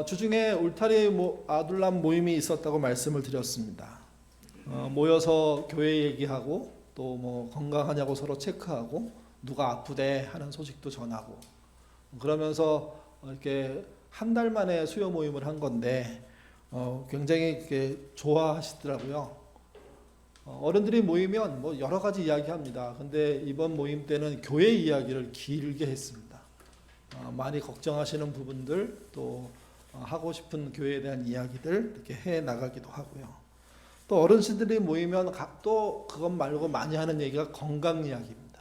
주중에 울타리 아둘람 모임이 있었다고 말씀을 드렸습니다. 모여서 교회 얘기하고 또 뭐 건강하냐고 서로 체크하고 누가 아프대 하는 소식도 전하고 그러면서 이렇게 한 달 만에 수요 모임을 한 건데 굉장히 이렇게 좋아하시더라고요. 어른들이 모이면 뭐 여러 가지 이야기합니다. 근데 이번 모임 때는 교회 이야기를 길게 했습니다. 많이 걱정하시는 부분들 또 하고 싶은 교회에 대한 이야기들 이렇게 해 나가기도 하고요. 또 어르신들이 모이면 또 그것 말고 많이 하는 얘기가 건강 이야기입니다.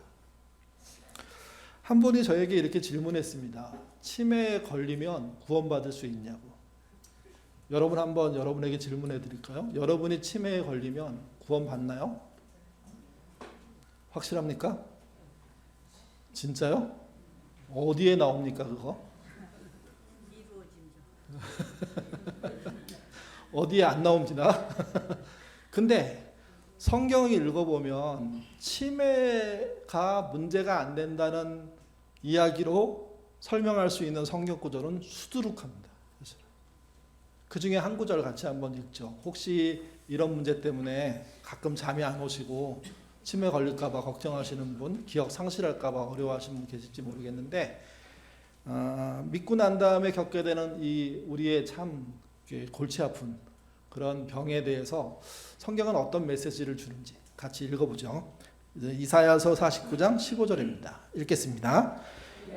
한 분이 저에게 이렇게 질문했습니다. 치매에 걸리면 구원받을 수 있냐고. 여러분 한번 여러분에게 질문해 드릴까요? 여러분이 치매에 걸리면 구원받나요? 확실합니까? 진짜요? 어디에 나옵니까 그거? 어디에 안 나옵니다. 근데 성경을 읽어보면 치매가 문제가 안 된다는 이야기로 설명할 수 있는 성경 구절은 수두룩합니다. 그 중에 한 구절 같이 한번 읽죠. 혹시 이런 문제 때문에 가끔 잠이 안 오시고 치매 걸릴까봐 걱정하시는 분, 기억 상실할까봐 어려워하시는 분 계실지 모르겠는데 믿고 난 다음에 겪게 되는 이 우리의 참 골치 아픈 그런 병에 대해서 성경은 어떤 메시지를 주는지 같이 읽어보죠. 이사야서 49장 15절입니다. 읽겠습니다.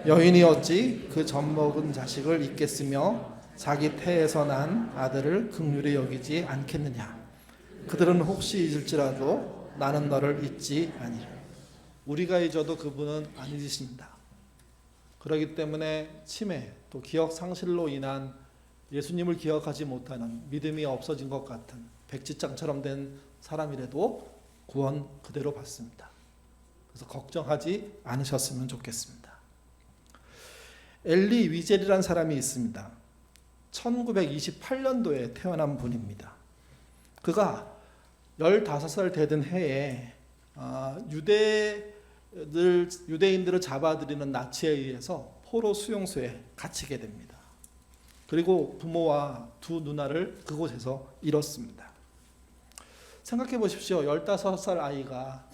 여인이 어찌 그 젖먹은 자식을 잊겠으며 자기 태에서 난 아들을 긍휼히 여기지 않겠느냐. 그들은 혹시 잊을지라도 나는 너를 잊지 아니라. 우리가 잊어도 그분은 안 잊으신다. 그렇기 때문에 치매 또 기억 상실로 인한 예수님을 기억하지 못하는 믿음이 없어진 것 같은 백지장처럼 된 사람이라도 구원 그대로 받습니다. 그래서 걱정하지 않으셨으면 좋겠습니다. 엘리 위젤이라는 사람이 있습니다. 1928년도에 태어난 분입니다. 그가 15살 되던 해에 유대인들을 잡아들이는 나치에 의해서 포로 수용소에 갇히게 됩니다. 그리고 부모와 두 누나를 그곳에서 잃었습니다. 생각해 보십시오. 15살 아이가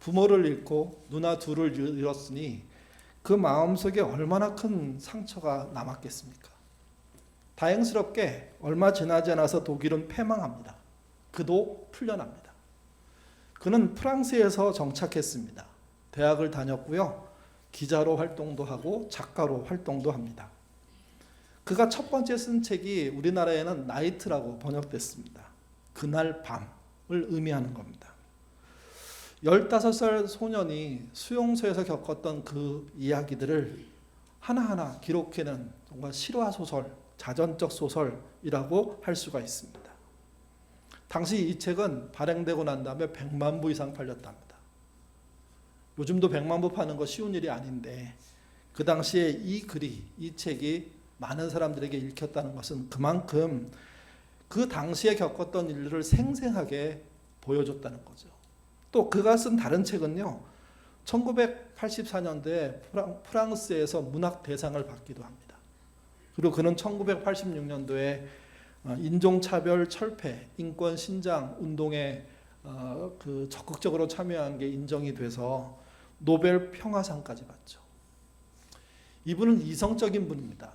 부모를 잃고 누나 둘을 잃었으니 그 마음속에 얼마나 큰 상처가 남았겠습니까? 다행스럽게 얼마 지나지 않아서 독일은 패망합니다. 그도 풀려납니다. 그는 프랑스에서 정착했습니다. 대학을 다녔고요. 기자로 활동도 하고 작가로 활동도 합니다. 그가 첫 번째 쓴 책이 우리나라에는 나이트라고 번역됐습니다. 그날 밤을 의미하는 겁니다. 15살 소년이 수용소에서 겪었던 그 이야기들을 하나하나 기록해낸 정말 실화소설, 자전적 소설이라고 할 수가 있습니다. 당시 이 책은 발행되고 난 다음에 100만 부 이상 팔렸답니다. 요즘도 100만 부 파는 거 쉬운 일이 아닌데 그 당시에 이 책이 많은 사람들에게 읽혔다는 것은 그만큼 그 당시에 겪었던 일들을 생생하게 보여줬다는 거죠. 또 그가 쓴 다른 책은요. 1984년도에 프랑스에서 문학 대상을 받기도 합니다. 그리고 그는 1986년도에 인종차별 철폐, 인권 신장 운동에 적극적으로 참여한 게 인정이 돼서 노벨 평화상까지 받죠. 이분은 이성적인 분입니다.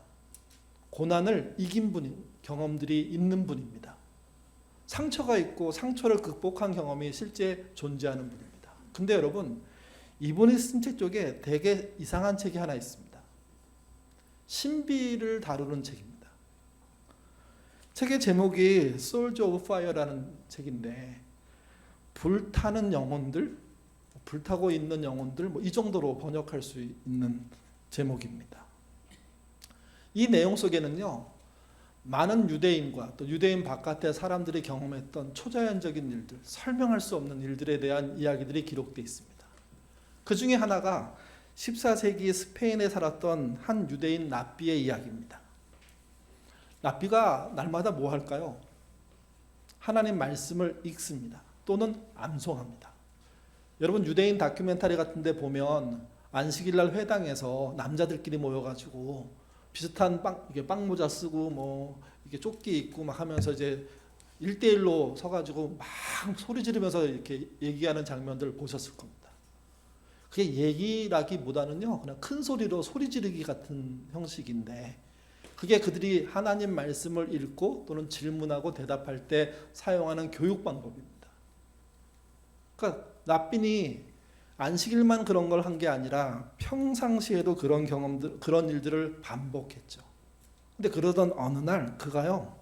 고난을 이긴 경험들이 있는 분입니다. 상처가 있고 상처를 극복한 경험이 실제 존재하는 분입니다. 근데 여러분, 이분이 쓴 책 쪽에 되게 이상한 책이 하나 있습니다. 신비를 다루는 책입니다. 책의 제목이 Souls of Fire라는 책인데 불타는 영혼들, 불타고 있는 영혼들 이 정도로 번역할 수 있는 제목입니다. 이 내용 속에는요. 많은 유대인과 또 유대인 바깥의 사람들이 경험했던 초자연적인 일들, 설명할 수 없는 일들에 대한 이야기들이 기록되어 있습니다. 그 중에 하나가 14세기 스페인에 살았던 한 유대인 랍비의 이야기입니다. 랍비가 날마다 뭐 할까요? 하나님 말씀을 읽습니다. 또는 암송합니다. 여러분 유대인 다큐멘터리 같은 데 보면 안식일날 회당에서 남자들끼리 모여가지고 비슷한 이게 빵 모자 쓰고 뭐 이렇게 조끼 입고 막 하면서 이제 1대1로 서가지고 막 소리 지르면서 이렇게 얘기하는 장면들 보셨을 겁니다. 그게 얘기라기보다는요, 그냥 큰 소리로 소리 지르기 같은 형식인데, 그게 그들이 하나님 말씀을 읽고 또는 질문하고 대답할 때 사용하는 교육 방법입니다. 그러니까 납빈이 안식일만 그런 걸 한 게 아니라 평상시에도 그런 경험들, 그런 일들을 반복했죠. 근데 그러던 어느 날 그가요,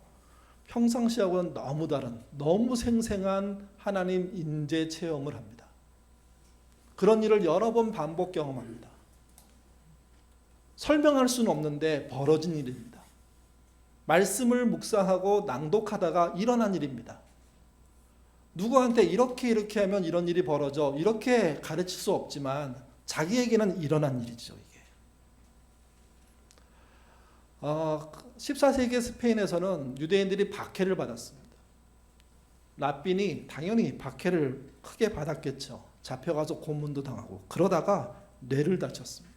평상시하고는 너무 다른, 너무 생생한 하나님 인재 체험을 합니다. 그런 일을 여러 번 반복 경험합니다. 설명할 수는 없는데 벌어진 일입니다. 말씀을 묵상하고 낭독하다가 일어난 일입니다. 누구한테 이렇게 하면 이런 일이 벌어져, 이렇게 가르칠 수 없지만 자기에게는 일어난 일이죠. 이게 14세기 스페인에서는 유대인들이 박해를 받았습니다. 납빈이 당연히 박해를 크게 받았겠죠. 잡혀가서 고문도 당하고, 그러다가 뇌를 다쳤습니다.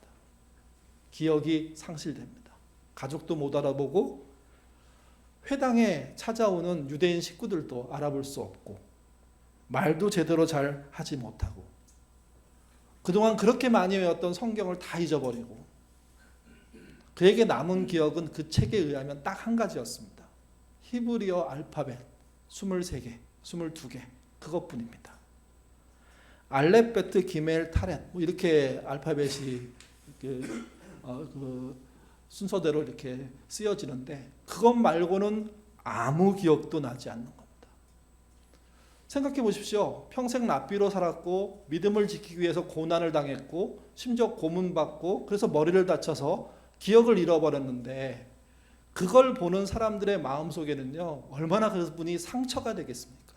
기억이 상실됩니다. 가족도 못 알아보고 회당에 찾아오는 유대인 식구들도 알아볼 수 없고, 말도 제대로 잘 하지 못하고, 그동안 그렇게 많이 외웠던 성경을 다 잊어버리고, 그에게 남은 기억은 그 책에 의하면 딱 한 가지였습니다. 히브리어 알파벳 23개, 22개, 그것뿐입니다. 알렙, 베트, 기멜, 타렛, 뭐 이렇게 알파벳이 그 순서대로 이렇게 쓰여지는데, 그것 말고는 아무 기억도 나지 않는 겁니다. 생각해 보십시오. 평생 랍비로 살았고 믿음을 지키기 위해서 고난을 당했고 심지어 고문받고 그래서 머리를 다쳐서 기억을 잃어버렸는데, 그걸 보는 사람들의 마음속에는요, 얼마나 그분이 상처가 되겠습니까?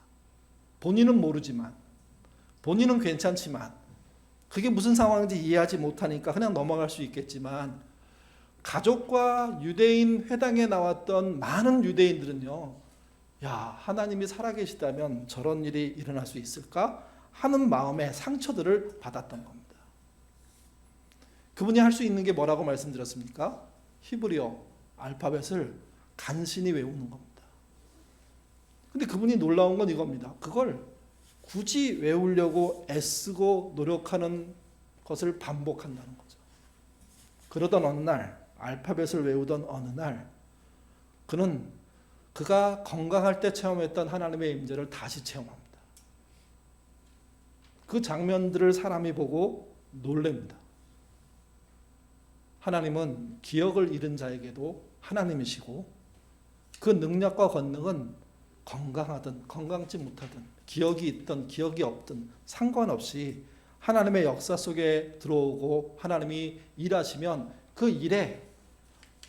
본인은 모르지만, 본인은 괜찮지만, 그게 무슨 상황인지 이해하지 못하니까 그냥 넘어갈 수 있겠지만, 가족과 유대인 회당에 나왔던 많은 유대인들은요, 야, 하나님이 살아계시다면 저런 일이 일어날 수 있을까 하는 마음의 상처들을 받았던 겁니다. 그분이 할 수 있는 게 뭐라고 말씀드렸습니까? 히브리어 알파벳을 간신히 외우는 겁니다. 근데 그분이 놀라운 건 이겁니다. 그걸 굳이 외우려고 애쓰고 노력하는 것을 반복한다는 거죠. 그러던 어느 날, 알파벳을 외우던 어느 날, 그가 건강할 때 체험했던 하나님의 임재를 다시 체험합니다. 그 장면들을 사람이 보고 놀랍니다. 하나님은 기억을 잃은 자에게도 하나님이시고, 그 능력과 권능은 건강하든 건강치 못하든 기억이 있든 기억이 없든 상관없이 하나님의 역사 속에 들어오고 하나님이 일하시면 그 일에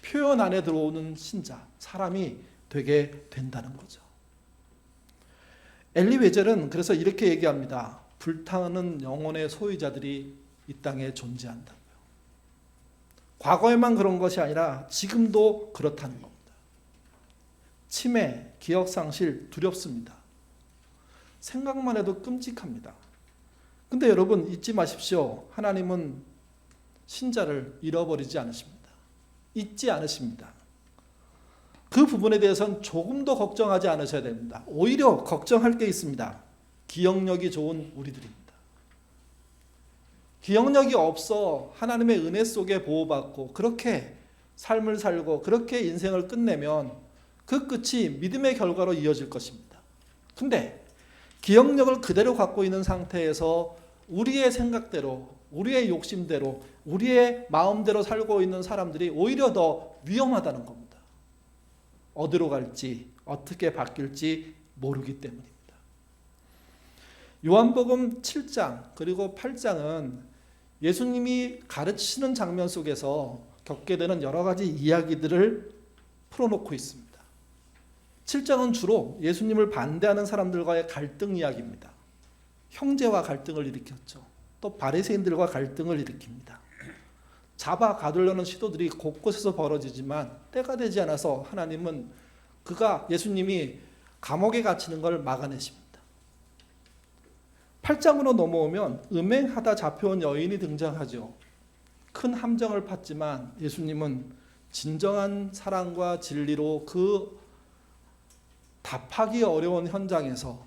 표현 안에 들어오는 신자, 사람이 되게 된다는 거죠. 엘리 웨젤은 그래서 이렇게 얘기합니다. 불타는 영혼의 소유자들이 이 땅에 존재한다고요. 과거에만 그런 것이 아니라 지금도 그렇다는 겁니다. 치매, 기억상실 두렵습니다. 생각만 해도 끔찍합니다. 근데 여러분 잊지 마십시오. 하나님은 신자를 잃어버리지 않으십니다. 잊지 않으십니다. 그 부분에 대해서는 조금도 걱정하지 않으셔야 됩니다. 오히려 걱정할 게 있습니다. 기억력이 좋은 우리들입니다. 기억력이 없어 하나님의 은혜 속에 보호받고 그렇게 삶을 살고 그렇게 인생을 끝내면 그 끝이 믿음의 결과로 이어질 것입니다. 근데 기억력을 그대로 갖고 있는 상태에서 우리의 생각대로, 우리의 욕심대로, 우리의 마음대로 살고 있는 사람들이 오히려 더 위험하다는 겁니다. 어디로 갈지, 어떻게 바뀔지 모르기 때문입니다. 요한복음 7장 그리고 8장은 예수님이 가르치시는 장면 속에서 겪게 되는 여러 가지 이야기들을 풀어놓고 있습니다. 7장은 주로 예수님을 반대하는 사람들과의 갈등 이야기입니다. 형제와 갈등을 일으켰죠. 또 바리새인들과 갈등을 일으킵니다. 잡아 가두려는 시도들이 곳곳에서 벌어지지만 때가 되지 않아서 하나님은 예수님이 감옥에 갇히는 걸 막아내십니다. 8장으로 넘어오면 음행하다 잡혀온 여인이 등장하죠. 큰 함정을 팠지만 예수님은 진정한 사랑과 진리로 그 답하기 어려운 현장에서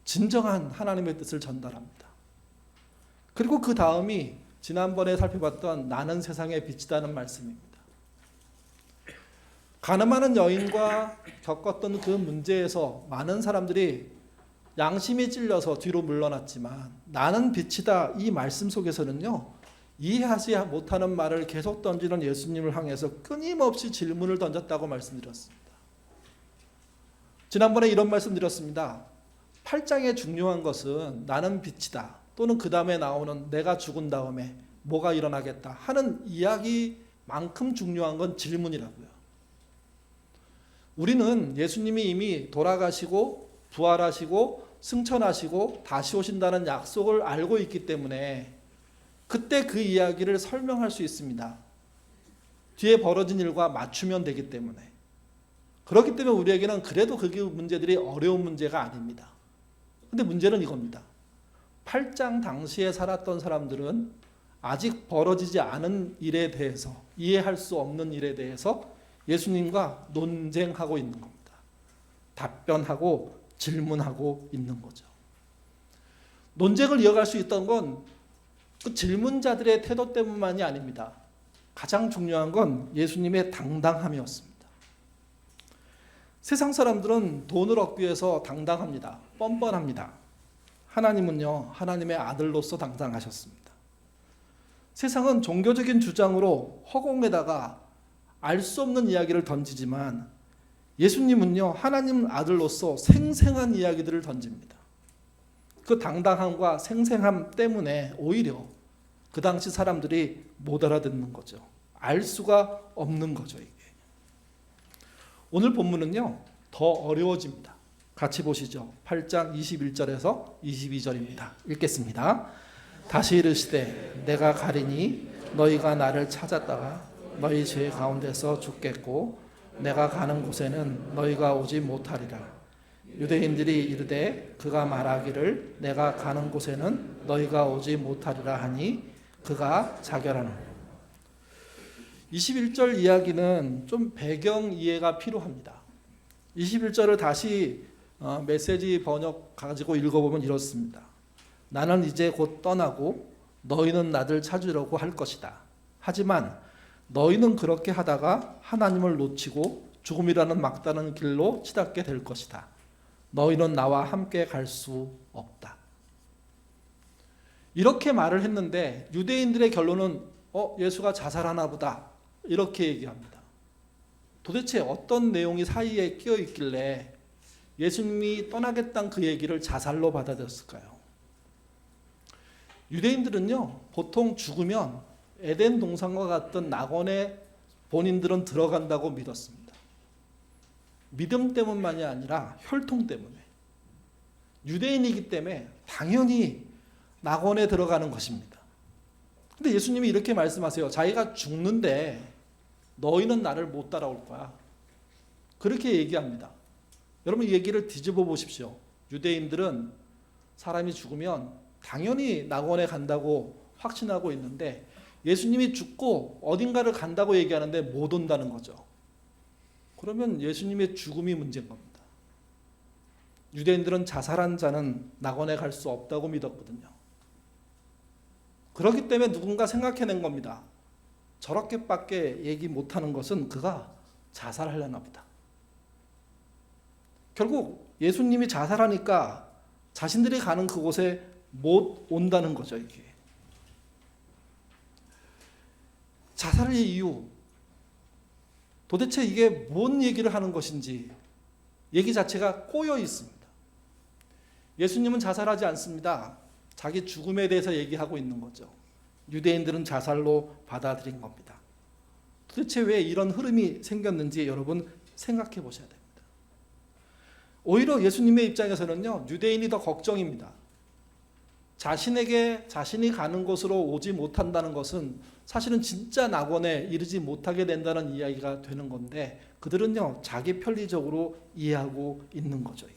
진정한 하나님의 뜻을 전달합니다. 그리고 그 다음이 지난번에 살펴봤던 나는 세상의 빛이라는 말씀입니다. 가늠하는 여인과 겪었던 그 문제에서 많은 사람들이 양심이 찔려서 뒤로 물러났지만 나는 빛이다 이 말씀 속에서는요, 이해하지 못하는 말을 계속 던지는 예수님을 향해서 끊임없이 질문을 던졌다고 말씀드렸습니다. 지난번에 이런 말씀 드렸습니다. 8장의 중요한 것은 나는 빛이다 또는 그 다음에 나오는 내가 죽은 다음에 뭐가 일어나겠다 하는 이야기만큼 중요한 건 질문이라고요. 우리는 예수님이 이미 돌아가시고 부활하시고 승천하시고 다시 오신다는 약속을 알고 있기 때문에 그때 그 이야기를 설명할 수 있습니다. 뒤에 벌어진 일과 맞추면 되기 때문에. 그렇기 때문에 우리에게는 그래도 그 문제들이 어려운 문제가 아닙니다. 근데 문제는 이겁니다. 8장 당시에 살았던 사람들은 아직 벌어지지 않은 일에 대해서, 이해할 수 없는 일에 대해서 예수님과 논쟁하고 있는 겁니다. 답변하고 질문하고 있는 거죠. 논쟁을 이어갈 수 있던 건 그 질문자들의 태도 때문만이 아닙니다. 가장 중요한 건 예수님의 당당함이었습니다. 세상 사람들은 돈을 얻기 위해서 당당합니다. 뻔뻔합니다. 하나님은요, 하나님의 아들로서 당당하셨습니다. 세상은 종교적인 주장으로 허공에다가 알 수 없는 이야기를 던지지만 예수님은요, 하나님 아들로서 생생한 이야기들을 던집니다. 그 당당함과 생생함 때문에 오히려 그 당시 사람들이 못 알아듣는 거죠. 알 수가 없는 거죠, 이게. 오늘 본문은요, 더 어려워집니다. 같이 보시죠. 8장 21절에서 22절입니다. 읽겠습니다. 다시 이르시되 내가 가리니 너희가 나를 찾았다가 너희 죄 가운데서 죽겠고 내가 가는 곳에는 너희가 오지 못하리라. 유대인들이 이르되 그가 말하기를 내가 가는 곳에는 너희가 오지 못하리라 하니 그가 자결하노라. 21절 이야기는 좀 배경 이해가 필요합니다. 21절을 다시 메시지 번역 가지고 읽어보면 이렇습니다. 나는 이제 곧 떠나고 너희는 나를 찾으려고 할 것이다. 하지만 너희는 그렇게 하다가 하나님을 놓치고 죽음이라는 막다른 길로 치닫게 될 것이다. 너희는 나와 함께 갈 수 없다. 이렇게 말을 했는데 유대인들의 결론은 예수가 자살하나 보다 이렇게 얘기합니다. 도대체 어떤 내용이 사이에 끼어 있길래 예수님이 떠나겠다는 그 얘기를 자살로 받아들였을까요? 유대인들은요, 보통 죽으면 에덴 동산과 같은 낙원에 본인들은 들어간다고 믿었습니다. 믿음 때문만이 아니라 혈통 때문에. 유대인이기 때문에 당연히 낙원에 들어가는 것입니다. 근데 예수님이 이렇게 말씀하세요. 자기가 죽는데 너희는 나를 못 따라올 거야. 그렇게 얘기합니다. 여러분 이 얘기를 뒤집어 보십시오. 유대인들은 사람이 죽으면 당연히 낙원에 간다고 확신하고 있는데 예수님이 죽고 어딘가를 간다고 얘기하는데 못 온다는 거죠. 그러면 예수님의 죽음이 문제인 겁니다. 유대인들은 자살한 자는 낙원에 갈 수 없다고 믿었거든요. 그렇기 때문에 누군가 생각해낸 겁니다. 저렇게밖에 얘기 못하는 것은 그가 자살하려나 보다. 결국 예수님이 자살하니까 자신들이 가는 그곳에 못 온다는 거죠, 이게. 자살의 이유, 도대체 이게 뭔 얘기를 하는 것인지 얘기 자체가 꼬여 있습니다. 예수님은 자살하지 않습니다. 자기 죽음에 대해서 얘기하고 있는 거죠. 유대인들은 자살로 받아들인 겁니다. 도대체 왜 이런 흐름이 생겼는지 여러분 생각해 보셔야 됩니다. 오히려 예수님의 입장에서는요, 유대인이 더 걱정입니다. 자신이 가는 곳으로 오지 못한다는 것은 사실은 진짜 낙원에 이르지 못하게 된다는 이야기가 되는 건데 그들은요, 자기 편리적으로 이해하고 있는 거죠, 이게.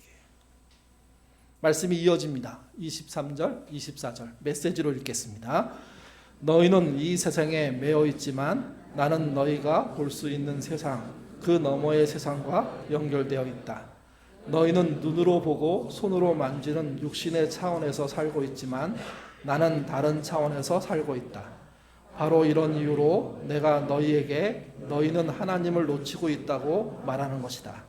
말씀이 이어집니다. 23절, 24절 메시지로 읽겠습니다. 너희는 이 세상에 매여 있지만 나는 너희가 볼 수 있는 세상, 그 너머의 세상과 연결되어 있다. 너희는 눈으로 보고 손으로 만지는 육신의 차원에서 살고 있지만 나는 다른 차원에서 살고 있다. 바로 이런 이유로 내가 너희에게 너희는 하나님을 놓치고 있다고 말하는 것이다.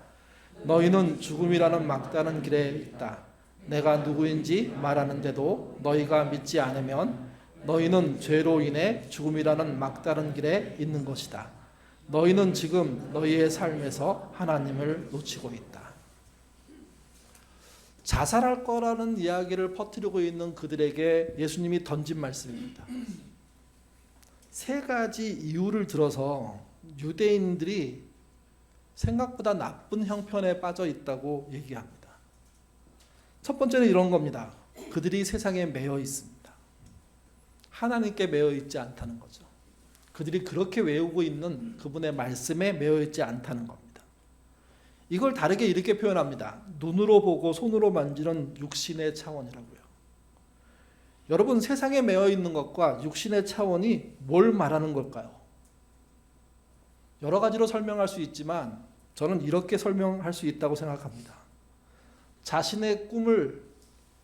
너희는 죽음이라는 막다른 길에 있다. 내가 누구인지 말하는데도 너희가 믿지 않으면 너희는 죄로 인해 죽음이라는 막다른 길에 있는 것이다. 너희는 지금 너희의 삶에서 하나님을 놓치고 있다. 자살할 거라는 이야기를 퍼뜨리고 있는 그들에게 예수님이 던진 말씀입니다. 세 가지 이유를 들어서 유대인들이 생각보다 나쁜 형편에 빠져 있다고 얘기합니다. 첫 번째는 이런 겁니다. 그들이 세상에 매여 있습니다. 하나님께 매여 있지 않다는 거죠. 그들이 그렇게 외우고 있는 그분의 말씀에 매여 있지 않다는 겁니다. 이걸 다르게 이렇게 표현합니다. 눈으로 보고 손으로 만지는 육신의 차원이라고요. 여러분, 세상에 매여 있는 것과 육신의 차원이 뭘 말하는 걸까요? 여러 가지로 설명할 수 있지만 저는 이렇게 설명할 수 있다고 생각합니다. 자신의 꿈을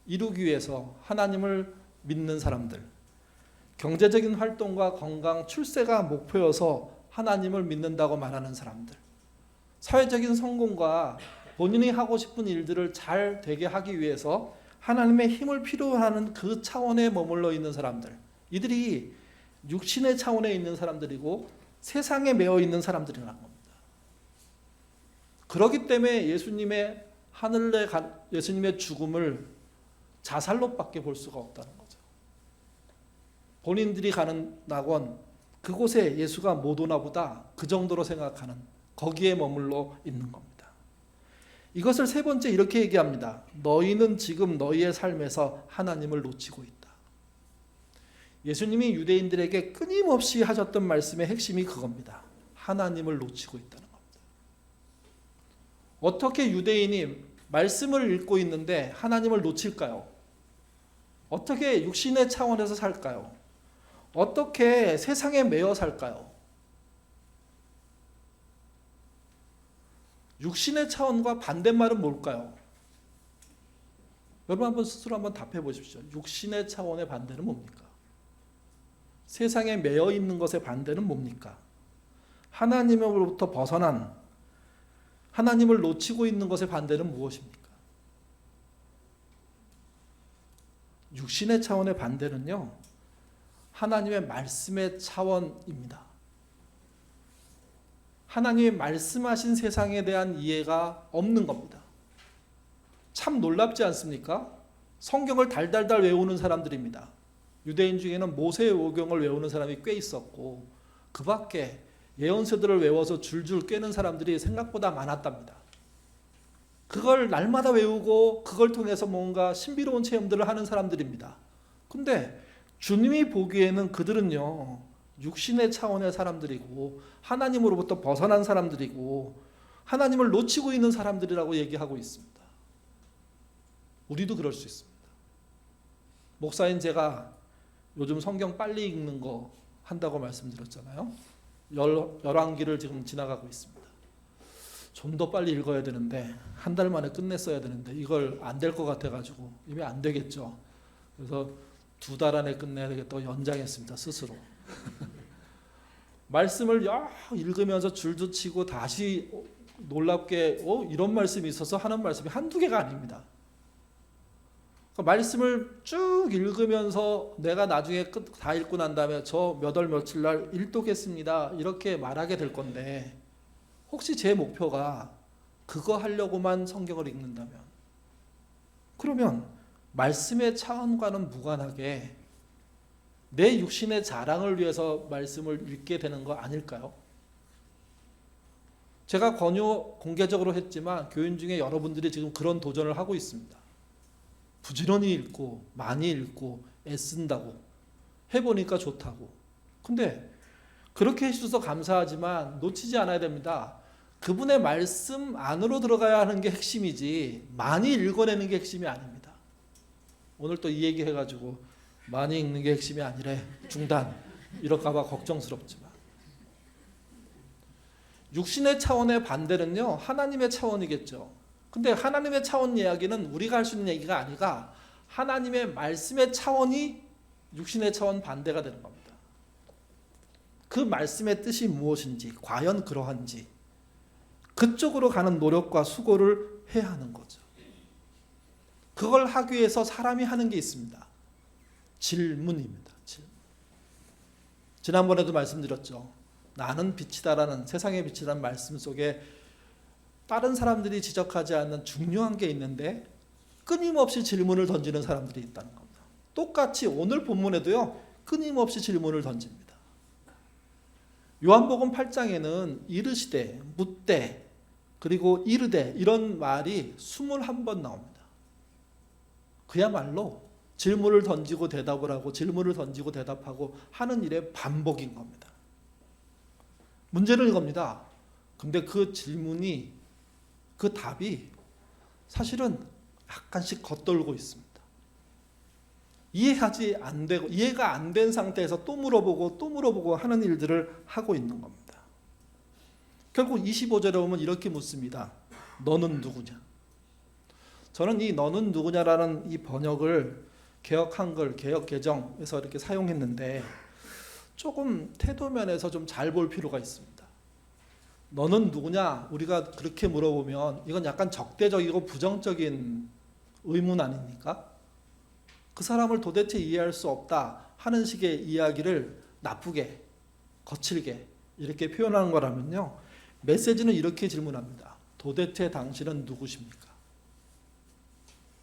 이루기 위해서 하나님을 믿는 사람들, 경제적인 활동과 건강, 출세가 목표여서 하나님을 믿는다고 말하는 사람들, 사회적인 성공과 본인이 하고 싶은 일들을 잘 되게 하기 위해서 하나님의 힘을 필요로 하는 그 차원에 머물러 있는 사람들, 이들이 육신의 차원에 있는 사람들이고 세상에 매여 있는 사람들이라는 겁니다. 그렇기 때문에 예수님의 죽음을 자살로밖에 볼 수가 없다는 거죠. 본인들이 가는 낙원, 그곳에 예수가 못 오나 보다, 그 정도로 생각하는, 거기에 머물러 있는 겁니다. 이것을 세 번째 이렇게 얘기합니다. 너희는 지금 너희의 삶에서 하나님을 놓치고 있다. 예수님이 유대인들에게 끊임없이 하셨던 말씀의 핵심이 그겁니다. 하나님을 놓치고 있다는 겁니다. 어떻게 유대인이 말씀을 읽고 있는데 하나님을 놓칠까요? 어떻게 육신의 차원에서 살까요? 어떻게 세상에 매여 살까요? 육신의 차원과 반대말은 뭘까요? 여러분 한번 스스로 한번 답해 보십시오. 육신의 차원의 반대는 뭡니까? 세상에 매여 있는 것의 반대는 뭡니까? 하나님으로부터 벗어난, 하나님을 놓치고 있는 것의 반대는 무엇입니까? 육신의 차원의 반대는요, 하나님의 말씀의 차원입니다. 하나님이 말씀하신 세상에 대한 이해가 없는 겁니다. 참 놀랍지 않습니까? 성경을 달달달 외우는 사람들입니다. 유대인 중에는 모세오경을 외우는 사람이 꽤 있었고 그 밖에 예언서들을 외워서 줄줄 꿰는 사람들이 생각보다 많았답니다. 그걸 날마다 외우고 그걸 통해서 뭔가 신비로운 체험들을 하는 사람들입니다. 근데 주님이 보기에는 그들은요, 육신의 차원의 사람들이고 하나님으로부터 벗어난 사람들이고 하나님을 놓치고 있는 사람들이라고 얘기하고 있습니다. 우리도 그럴 수 있습니다. 목사인 제가 요즘 성경 빨리 읽는 거 한다고 말씀드렸잖아요. 열왕기를 지금 지나가고 있습니다. 좀 더 빨리 읽어야 되는데 한 달 만에 끝냈어야 되는데 이걸 안 될 것 같아가지고 이미 안 되겠죠. 그래서 2달 안에 끝내야 되겠다고 연장했습니다. 스스로. 말씀을 읽으면서 줄도 치고 다시 놀랍게 이런 말씀이 있어서 하는 말씀이 한두 개가 아닙니다. 그러니까 말씀을 쭉 읽으면서 내가 나중에 다 읽고 난 다음에 저 몇 월 며칠 날 일독했습니다 이렇게 말하게 될 건데, 혹시 제 목표가 그거 하려고만 성경을 읽는다면, 그러면 말씀의 차원과는 무관하게 내 육신의 자랑을 위해서 말씀을 읽게 되는 거 아닐까요? 제가 공개적으로 했지만 교인 중에 여러분들이 지금 그런 도전을 하고 있습니다. 부지런히 읽고 많이 읽고 애쓴다고 해보니까 좋다고. 근데 그렇게 해주셔서 감사하지만 놓치지 않아야 됩니다. 그분의 말씀 안으로 들어가야 하는 게 핵심이지 많이 읽어내는 게 핵심이 아닙니다. 오늘 또 이 얘기 해가지고 많이 읽는 게 핵심이 아니래. 중단. 이럴까 봐 걱정스럽지만. 육신의 차원의 반대는요. 하나님의 차원이겠죠. 근데 하나님의 차원 이야기는 우리가 할 수 있는 얘기가 아니라 하나님의 말씀의 차원이 육신의 차원 반대가 되는 겁니다. 그 말씀의 뜻이 무엇인지, 과연 그러한지 그쪽으로 가는 노력과 수고를 해야 하는 거죠. 그걸 하기 위해서 사람이 하는 게 있습니다. 질문입니다. 질문. 지난번에도 말씀드렸죠. 나는 빛이다라는, 세상의 빛이라는 말씀 속에 다른 사람들이 지적하지 않는 중요한 게 있는데 끊임없이 질문을 던지는 사람들이 있다는 겁니다. 똑같이 오늘 본문에도요. 끊임없이 질문을 던집니다. 요한복음 8장에는 이르시되, 묻되, 그리고 이르되 이런 말이 21번 나옵니다. 그야말로 질문을 던지고 대답을 하고 질문을 던지고 대답하고 하는 일의 반복인 겁니다. 문제는 이겁니다. 근데 그 질문이, 그 답이 사실은 약간씩 겉돌고 있습니다. 이해가 안 된 상태에서 또 물어보고 하는 일들을 하고 있는 겁니다. 결국 25절에 보면 이렇게 묻습니다. 너는 누구냐? 저는 이 너는 누구냐라는 이 번역을 개역 한글, 개역 개정에서 이렇게 사용했는데 조금 태도면에서 좀 잘 볼 필요가 있습니다. 너는 누구냐? 우리가 그렇게 물어보면 이건 약간 적대적이고 부정적인 의문 아닙니까? 그 사람을 도대체 이해할 수 없다 하는 식의 이야기를 나쁘게, 거칠게 이렇게 표현하는 거라면요. 메시지는 이렇게 질문합니다. 도대체 당신은 누구십니까?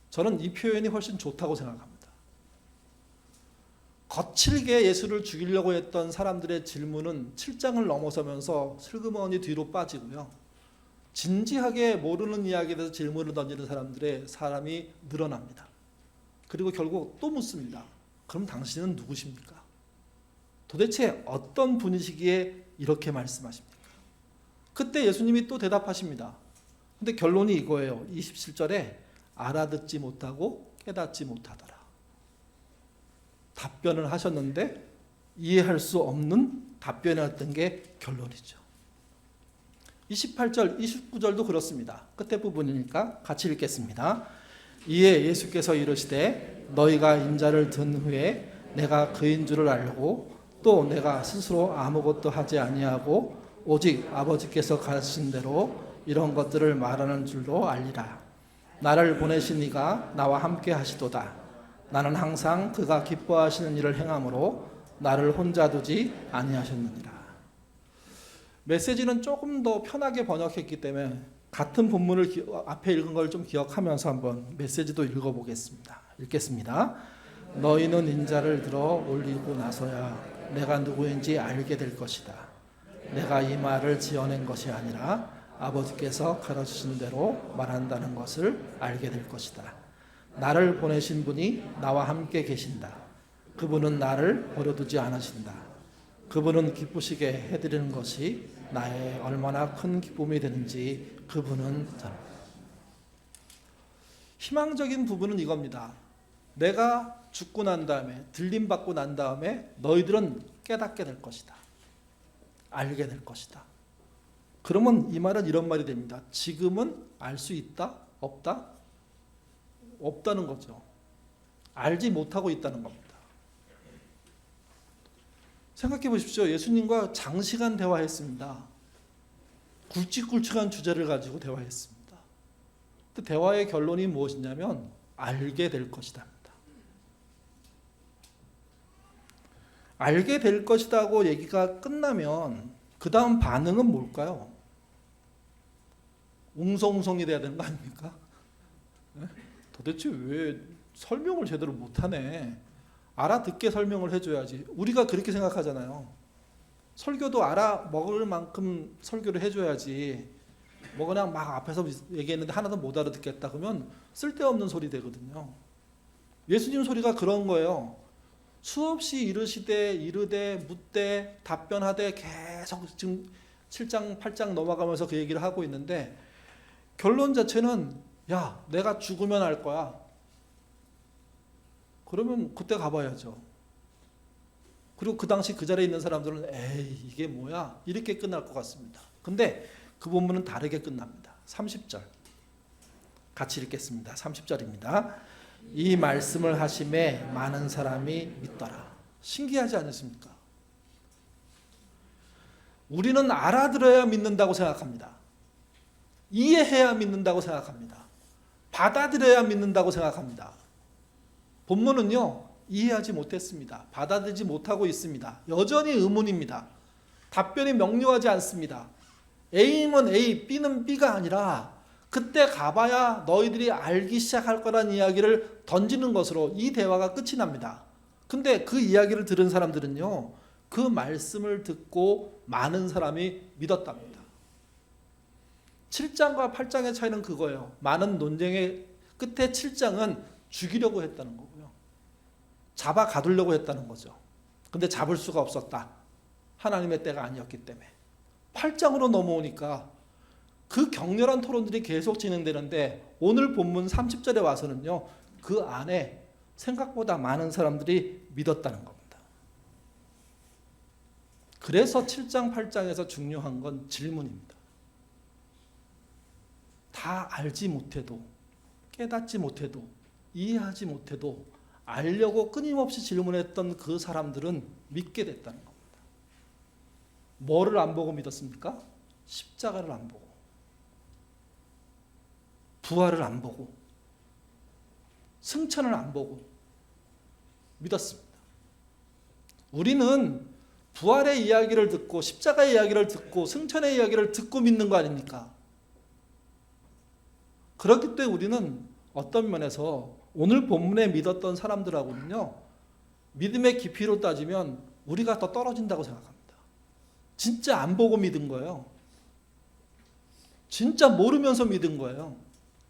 저는 이 표현이 훨씬 좋다고 생각합니다. 거칠게 예수를 죽이려고 했던 사람들의 질문은 7장을 넘어서면서 슬그머니 뒤로 빠지고요. 진지하게 모르는 이야기에 대해서 질문을 던지는 사람이 늘어납니다. 그리고 결국 또 묻습니다. 그럼 당신은 누구십니까? 도대체 어떤 분이시기에 이렇게 말씀하십니까? 그때 예수님이 또 대답하십니다. 근데 결론이 이거예요. 27절에 알아듣지 못하고 깨닫지 못하더라. 답변을 하셨는데 이해할 수 없는 답변이었던 게 결론이죠. 28절, 29절도 그렇습니다. 끝에 부분이니까 같이 읽겠습니다. 이에 예수께서 이르시되 너희가 인자를 든 후에 내가 그인 줄을 알고 또 내가 스스로 아무것도 하지 아니하고 오직 아버지께서 가르치신 대로 이런 것들을 말하는 줄로 알리라. 나를 보내신 이가 나와 함께 하시도다. 나는 항상 그가 기뻐하시는 일을 행함으로 나를 혼자 두지 아니하셨느니라. 메시지는 조금 더 편하게 번역했기 때문에 같은 본문을 앞에 읽은 걸 좀 기억하면서 한번 메시지도 읽어보겠습니다. 읽겠습니다. 너희는 인자를 들어 올리고 나서야 내가 누구인지 알게 될 것이다. 내가 이 말을 지어낸 것이 아니라 아버지께서 가르치신 대로 말한다는 것을 알게 될 것이다. 나를 보내신 분이 나와 함께 계신다. 그분은 나를 버려두지 않으신다. 그분은 기쁘시게 해드리는 것이 나의 얼마나 큰 기쁨이 되는지 그분은 잘. 희망적인 부분은 이겁니다. 내가 죽고 난 다음에, 들림받고 난 다음에 너희들은 깨닫게 될 것이다. 알게 될 것이다. 그러면 이 말은 이런 말이 됩니다. 지금은 알 수 있다? 없다? 없다는 거죠. 알지 못하고 있다는 겁니다. 생각해 보십시오. 예수님과 장시간 대화했습니다. 굵직굵직한 주제를 가지고 대화했습니다. 근데 대화의 결론이 무엇이냐면 알게 될 것이다. 알게 될 것이다고 얘기가 끝나면 그 다음 반응은 뭘까요? 웅성웅성이 돼야 되는 거 아닙니까? 도대체 왜 설명을 제대로 못하네. 알아듣게 설명을 해줘야지. 우리가 그렇게 생각하잖아요. 설교도 알아먹을 만큼 설교를 해줘야지. 뭐 그냥 막 앞에서 얘기했는데 하나도 못 알아듣겠다 그러면 쓸데없는 소리 되거든요. 예수님 소리가 그런 거예요. 수없이 이르되 묻되 답변하되 계속 지금 7장 8장 넘어가면서 그 얘기를 하고 있는데 결론 자체는 야, 내가 죽으면 알 거야. 그러면 그때 가봐야죠. 그리고 그 당시 그 자리에 있는 사람들은 에이 이게 뭐야 이렇게 끝날 것 같습니다. 근데 그 본문은 다르게 끝납니다. 30절 같이 읽겠습니다. 30절입니다. 이 말씀을 하심에 많은 사람이 믿더라. 신기하지 않으십니까? 우리는 알아들어야 믿는다고 생각합니다. 이해해야 믿는다고 생각합니다. 받아들여야 믿는다고 생각합니다. 본문은요 이해하지 못했습니다. 받아들이지 못하고 있습니다. 여전히 의문입니다. 답변이 명료하지 않습니다. A는 A, B는 B가 아니라 그때 가봐야 너희들이 알기 시작할 거란 이야기를 던지는 것으로 이 대화가 끝이 납니다. 근데 그 이야기를 들은 사람들은요 그 말씀을 듣고 많은 사람이 믿었답니다. 7장과 8장의 차이는 그거예요. 많은 논쟁의 끝에 7장은 죽이려고 했다는 거고요. 잡아 가두려고 했다는 거죠. 근데 잡을 수가 없었다. 하나님의 때가 아니었기 때문에. 8장으로 넘어오니까 그 격렬한 토론들이 계속 진행되는데 오늘 본문 30절에 와서는요. 그 안에 생각보다 많은 사람들이 믿었다는 겁니다. 그래서 7장, 8장에서 중요한 건 질문입니다. 다 알지 못해도 깨닫지 못해도 이해하지 못해도 알려고 끊임없이 질문했던 그 사람들은 믿게 됐다는 겁니다. 뭐를 안 보고 믿었습니까? 십자가를 안 보고 부활을 안 보고 승천을 안 보고 믿었습니다. 우리는 부활의 이야기를 듣고 십자가의 이야기를 듣고 승천의 이야기를 듣고 믿는 거 아닙니까? 그렇기 때문에 우리는 어떤 면에서 오늘 본문에 믿었던 사람들하고는요 믿음의 깊이로 따지면 우리가 더 떨어진다고 생각합니다. 진짜 안 보고 믿은 거예요. 진짜 모르면서 믿은 거예요.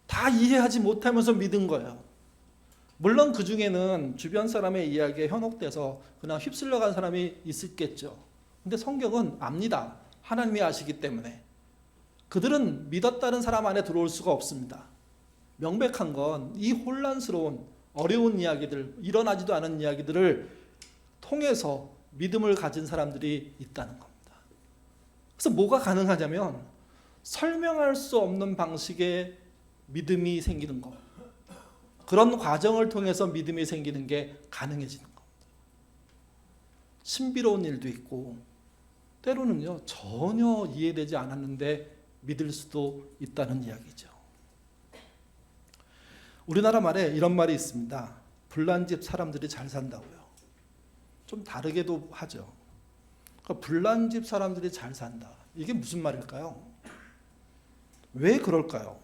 다 이해하지 못하면서 믿은 거예요. 물론 그 중에는 주변 사람의 이야기에 현혹돼서 그냥 휩쓸려간 사람이 있었겠죠. 근데 성경은 압니다. 하나님이 아시기 때문에. 그들은 믿었다는 사람 안에 들어올 수가 없습니다. 명백한 건 이 혼란스러운 어려운 이야기들, 일어나지도 않은 이야기들을 통해서 믿음을 가진 사람들이 있다는 겁니다. 그래서 뭐가 가능하냐면 설명할 수 없는 방식의 믿음이 생기는 것. 그런 과정을 통해서 믿음이 생기는 게 가능해지는 겁니다. 신비로운 일도 있고 때로는요 전혀 이해되지 않았는데 믿을 수도 있다는 이야기죠. 우리나라 말에 이런 말이 있습니다. 불난 집 사람들이 잘 산다고요. 좀 다르게도 하죠. 그러니까 불난 집 사람들이 잘 산다. 이게 무슨 말일까요? 왜 그럴까요?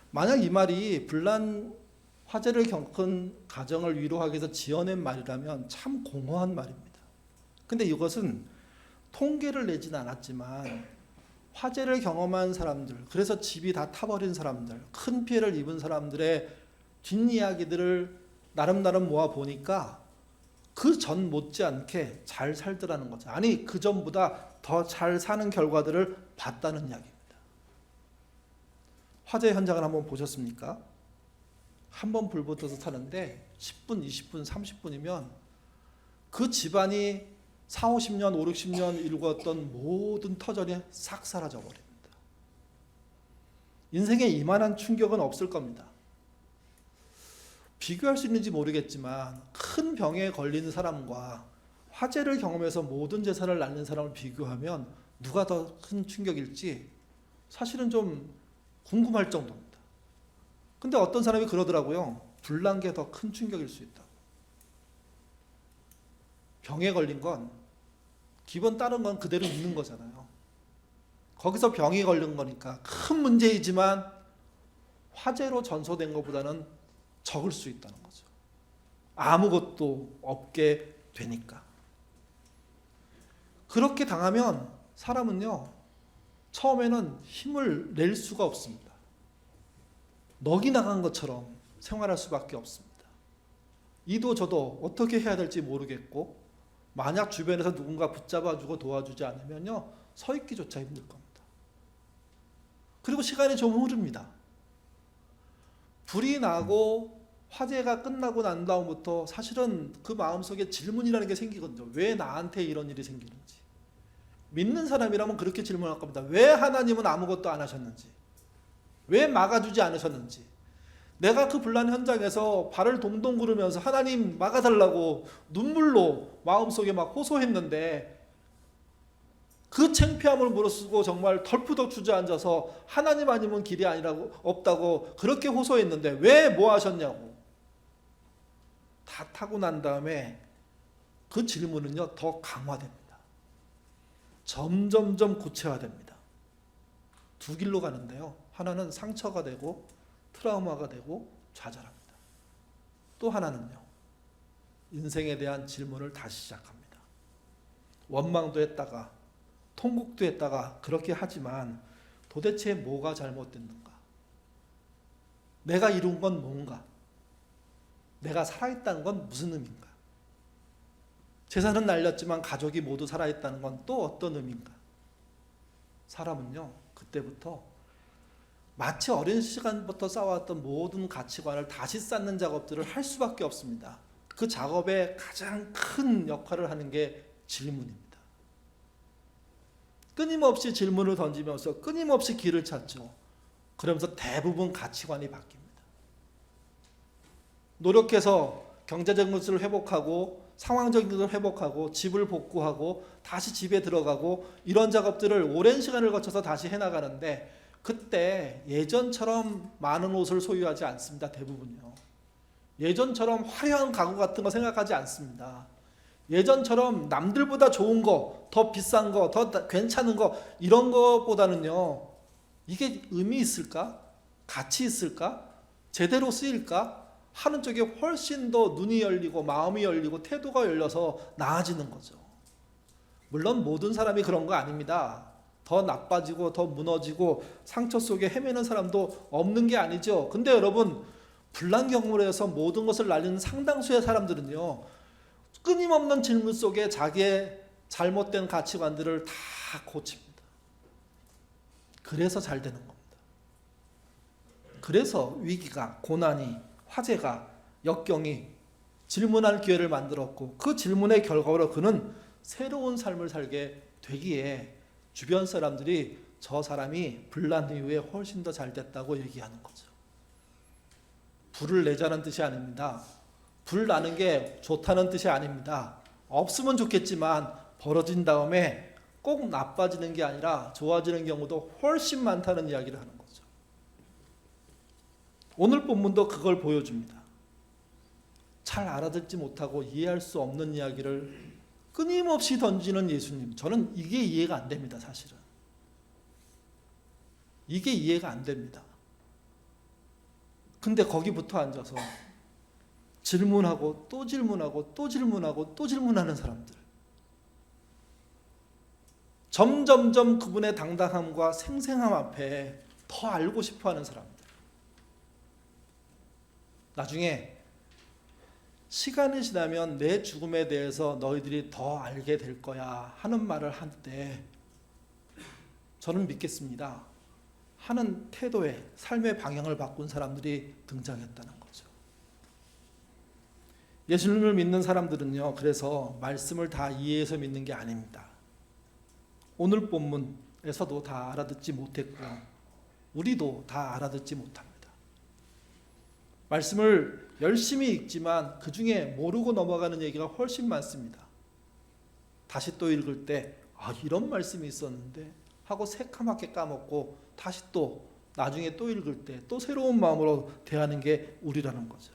만약 이 말이 불난 화재를 겪은 가정을 위로하기 위해서 지어낸 말이라면 참 공허한 말입니다. 근데 이것은 통계를 내지는 않았지만 화재를 경험한 사람들, 그래서 집이 다 타버린 사람들, 큰 피해를 입은 사람들의 뒷이야기들을 나름 모아 보니까 그 전 못지않게 잘 살더라는 거죠. 아니 그 전보다 더 잘 사는 결과들을 봤다는 이야기입니다. 화재 현장을 한번 보셨습니까? 한번 불 붙어서 타는데 10분, 20분, 30분이면 그 집안이 4, 50년, 5, 60년 일구었던 모든 터전이 싹 사라져 버립니다. 인생에 이만한 충격은 없을 겁니다. 비교할 수 있는지 모르겠지만 큰 병에 걸린 사람과 화재를 경험해서 모든 재산을 낳는 사람을 비교하면 누가 더 큰 충격일지 사실은 좀 궁금할 정도입니다. 근데 어떤 사람이 그러더라고요. 불난 게 더 큰 충격일 수 있다고. 병에 걸린 건 기본 다른 건 그대로 있는 거잖아요. 거기서 병이 걸린 거니까 큰 문제이지만 화재로 전소된 것보다는 적을 수 있다는 거죠. 아무것도 없게 되니까. 그렇게 당하면 사람은요 처음에는 힘을 낼 수가 없습니다. 넋이 나간 것처럼 생활할 수밖에 없습니다. 이도 저도 어떻게 해야 될지 모르겠고 만약 주변에서 누군가 붙잡아주고 도와주지 않으면요 서 있기조차 힘들 겁니다. 그리고 시간이 좀 흐릅니다. 불이 나고 화제가 끝나고 난 다음부터 사실은 그 마음속에 질문이라는 게 생기거든요. 왜 나한테 이런 일이 생기는지. 믿는 사람이라면 그렇게 질문할 겁니다. 왜 하나님은 아무것도 안 하셨는지. 왜 막아주지 않으셨는지. 내가 그 분란 현장에서 발을 동동 구르면서 하나님 막아달라고 눈물로 마음속에 막 호소했는데 그 창피함을 무릅쓰고 정말 덜푸덕 주저앉아서 하나님 아니면 길이 아니라고 없다고 그렇게 호소했는데 왜 뭐 하셨냐고. 다 타고 난 다음에 그 질문은요 더 강화됩니다. 점점점 구체화됩니다. 두 길로 가는데요. 하나는 상처가 되고 트라우마가 되고 좌절합니다. 또 하나는요. 인생에 대한 질문을 다시 시작합니다. 원망도 했다가 통곡도 했다가 그렇게 하지만 도대체 뭐가 잘못됐는가? 내가 이룬 건 뭔가? 내가 살아있다는 건 무슨 의미인가? 재산은 날렸지만 가족이 모두 살아있다는 건 또 어떤 의미인가? 사람은요 그때부터 마치 어린 시간부터 쌓아왔던 모든 가치관을 다시 쌓는 작업들을 할 수밖에 없습니다. 그 작업의 가장 큰 역할을 하는 게 질문입니다. 끊임없이 질문을 던지면서 끊임없이 길을 찾죠. 그러면서 대부분 가치관이 바뀝니다. 노력해서 경제적인 것을 회복하고 상황적인 것을 회복하고 집을 복구하고 다시 집에 들어가고 이런 작업들을 오랜 시간을 거쳐서 다시 해나가는데 그때 예전처럼 많은 옷을 소유하지 않습니다. 대부분요. 예전처럼 화려한 가구 같은 거 생각하지 않습니다. 예전처럼 남들보다 좋은 거, 더 비싼 거, 더 괜찮은 거 이런 것보다는요. 이게 의미 있을까? 가치 있을까? 제대로 쓰일까? 하는 쪽에 훨씬 더 눈이 열리고 마음이 열리고 태도가 열려서 나아지는 거죠. 물론 모든 사람이 그런 거 아닙니다. 더 나빠지고 더 무너지고 상처 속에 헤매는 사람도 없는 게 아니죠. 근데 여러분 불난 경험을 해서 모든 것을 날리는 상당수의 사람들은요. 끊임없는 질문 속에 자기의 잘못된 가치관들을 다 고칩니다. 그래서 잘 되는 겁니다. 그래서 위기가, 고난이, 화제가, 역경이 질문할 기회를 만들었고 그 질문의 결과로 그는 새로운 삶을 살게 되기에 주변 사람들이 저 사람이 불난 이후에 훨씬 더 잘 됐다고 얘기하는 거죠. 불을 내자는 뜻이 아닙니다. 불 나는 게 좋다는 뜻이 아닙니다. 없으면 좋겠지만 벌어진 다음에 꼭 나빠지는 게 아니라 좋아지는 경우도 훨씬 많다는 이야기를 하는 거죠. 오늘 본문도 그걸 보여줍니다. 잘 알아듣지 못하고 이해할 수 없는 이야기를 끊임없이 던지는 예수님. 저는 이게 이해가 안 됩니다. 사실은. 이게 이해가 안 됩니다. 근데 거기부터 앉아서 질문하고 또 질문하고 또 질문하고 또 질문하는 사람들. 점점점 그분의 당당함과 생생함 앞에 더 알고 싶어하는 사람들. 나중에 시간이 지나면 내 죽음에 대해서 너희들이 더 알게 될 거야 하는 말을 할 때 저는 믿겠습니다. 하는 태도에 삶의 방향을 바꾼 사람들이 등장했다는 거죠. 예수님을 믿는 사람들은요. 그래서 말씀을 다 이해해서 믿는 게 아닙니다. 오늘 본문에서도 다 알아듣지 못했고요. 우리도 다 알아듣지 못합니다. 말씀을 열심히 읽지만 그 중에 모르고 넘어가는 얘기가 훨씬 많습니다. 다시 또 읽을 때 이런 말씀이 있었는데 하고 새카맣게 까먹고 다시 또 나중에 또 읽을 때 또 새로운 마음으로 대하는 게 우리라는 거죠.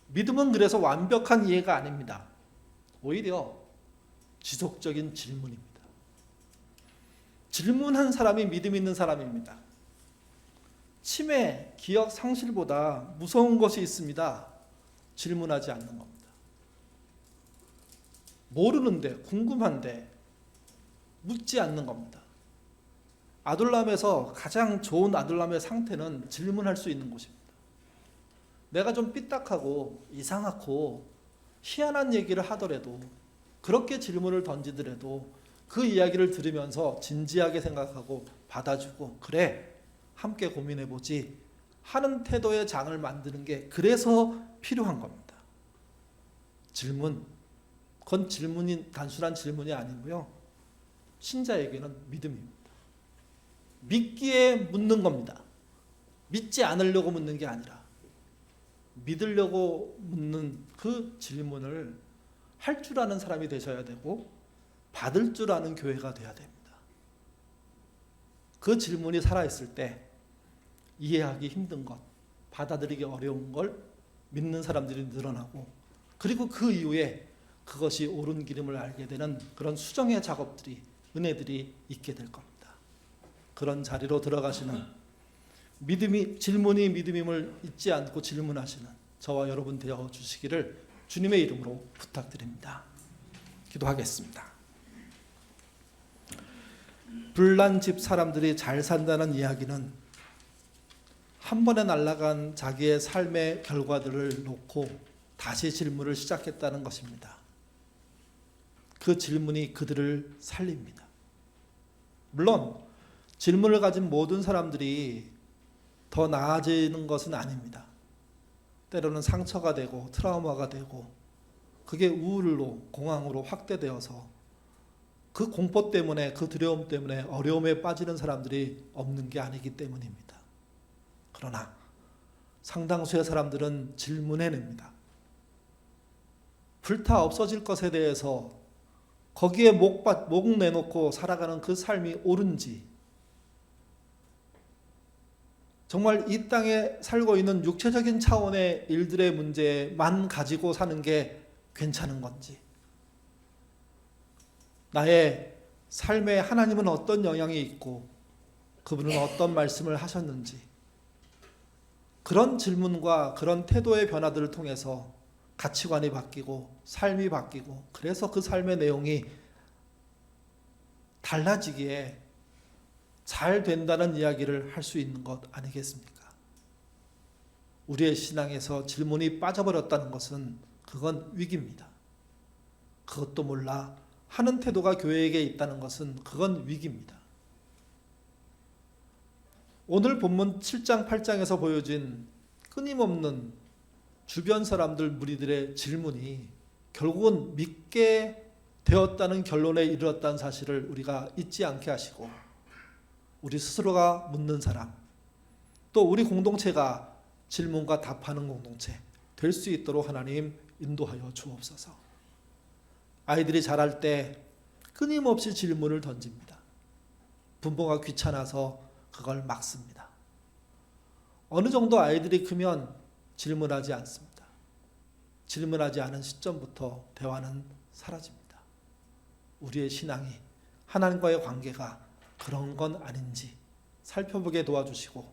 믿음은 그래서 완벽한 이해가 아닙니다. 오히려 지속적인 질문입니다. 질문한 사람이 믿음 있는 사람입니다. 치매, 기억 상실보다 무서운 것이 있습니다. 질문하지 않는 겁니다. 모르는데, 궁금한데 묻지 않는 겁니다. 아둘람에서 가장 좋은 아둘람의 상태는 질문할 수 있는 곳입니다. 내가 좀 삐딱하고 이상하고 희한한 얘기를 하더라도 그렇게 질문을 던지더라도 그 이야기를 들으면서 진지하게 생각하고 받아주고 그래 함께 고민해보지 하는 태도의 장을 만드는 게 그래서 필요한 겁니다. 질문, 그건 질문이 단순한 질문이 아니고요. 신자에게는 믿음입니다. 믿기에 묻는 겁니다. 믿지 않으려고 묻는 게 아니라 믿으려고 묻는 그 질문을 할 줄 아는 사람이 되셔야 되고 받을 줄 아는 교회가 돼야 됩니다. 그 질문이 살아있을 때 이해하기 힘든 것, 받아들이기 어려운 걸 믿는 사람들이 늘어나고, 그리고 그 이후에 그것이 옳은 길임을 알게 되는 그런 수정의 작업들이, 은혜들이 있게 될 겁니다. 그런 자리로 들어가시는, 질문이 믿음임을 잊지 않고 질문하시는 저와 여러분 되어 주시기를 주님의 이름으로 부탁드립니다. 기도하겠습니다. 불난 집 사람들이 잘 산다는 이야기는 한 번에 날아간 자기의 삶의 결과들을 놓고 다시 질문을 시작했다는 것입니다. 그 질문이 그들을 살립니다. 물론 질문을 가진 모든 사람들이 더 나아지는 것은 아닙니다. 때로는 상처가 되고 트라우마가 되고 그게 우울로, 공황으로 확대되어서 그 공포 때문에, 그 두려움 때문에 어려움에 빠지는 사람들이 없는 게 아니기 때문입니다. 그러나 상당수의 사람들은 질문해냅니다. 불타 없어질 것에 대해서 거기에 목 내놓고 살아가는 그 삶이 옳은지, 정말 이 땅에 살고 있는 육체적인 차원의 일들의 문제만 가지고 사는 게 괜찮은 건지, 나의 삶에 하나님은 어떤 영향이 있고 그분은 어떤 말씀을 하셨는지, 그런 질문과 그런 태도의 변화들을 통해서 가치관이 바뀌고 삶이 바뀌고, 그래서 그 삶의 내용이 달라지기에 잘 된다는 이야기를 할 수 있는 것 아니겠습니까? 우리의 신앙에서 질문이 빠져버렸다는 것은 그건 위기입니다. 그것도 몰라 하는 태도가 교회에게 있다는 것은 그건 위기입니다. 오늘 본문 7장 8장에서 보여진 끊임없는 주변 사람들, 무리들의 질문이 결국은 믿게 되었다는 결론에 이르렀다는 사실을 우리가 잊지 않게 하시고, 우리 스스로가 묻는 사람, 또 우리 공동체가 질문과 답하는 공동체 될 수 있도록 하나님 인도하여 주옵소서. 아이들이 자랄 때 끊임없이 질문을 던집니다. 부모가 귀찮아서 그걸 막습니다. 어느 정도 아이들이 크면 질문하지 않습니다. 질문하지 않은 시점부터 대화는 사라집니다. 우리의 신앙이, 하나님과의 관계가 그런 건 아닌지 살펴보게 도와주시고,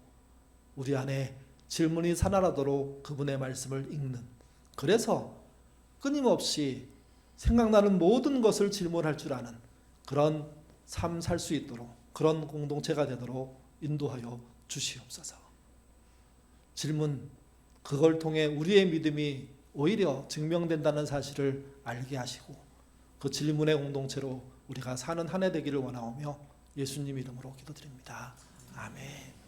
우리 안에 질문이 살아나도록 그분의 말씀을 읽는, 그래서 끊임없이 생각나는 모든 것을 질문할 줄 아는 그런 삶 살 수 있도록, 그런 공동체가 되도록 인도하여 주시옵소서. 질문, 그걸 통해 우리의 믿음이 오히려 증명된다는 사실을 알게 하시고, 그 질문의 공동체로 우리가 사는 한 해 되기를 원하오며 예수님 이름으로 기도드립니다. 아멘.